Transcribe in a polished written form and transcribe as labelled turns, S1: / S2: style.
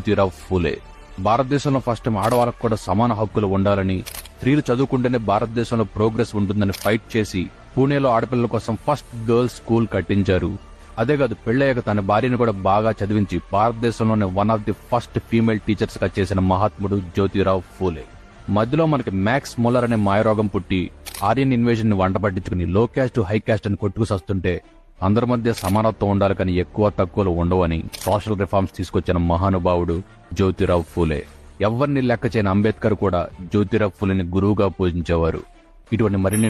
S1: జ్యోతిరావు ఫూలే. భారతదేశంలో first time ఆడవాళ్ళకు కూడా సమాన హక్కులు ఉండాలని, స్త్రీలు చదువుకుంటేనే భారతదేశంలో ప్రోగ్రెస్ ఉంటుందని ఫైట్ చేసి పూణేలో ఆడపిల్లల కోసం ఫస్ట్ గర్ల్స్ స్కూల్ కట్టించారు. అదే కాదు, పెళ్ళయ్యాక తన భార్యను కూడా బాగా చదివించి భారతదేశంలోనే one of the first female teachers గా చేసిన మహాత్ముడు జ్యోతిరావు ఫూలే. మధ్యలో మనకి మ్యాక్స్ ముల్లర్ అనే మాయరోగం పుట్టి ఆర్యన్ ఇన్వేజన్ ని వంట పట్టించుకుని లో క్యాస్ట్ హై క్యాస్ట్ అని కొట్టుకుసొస్తుంటే అందరి మధ్య సమానత్వం ఉండాలి కానీ ఎక్కువ తక్కువలు ఉండవని సోషల్ రిఫార్మ్స్ తీసుకొచ్చిన మహానుభావుడు జ్యోతిరావు ఫూలే. ఎవరిని లెక్క చేయని అంబేద్కర్ కూడా జ్యోతిరావు ఫూలేని గురువుగా పూజించేవారు. ఇటువంటి మరిన్ని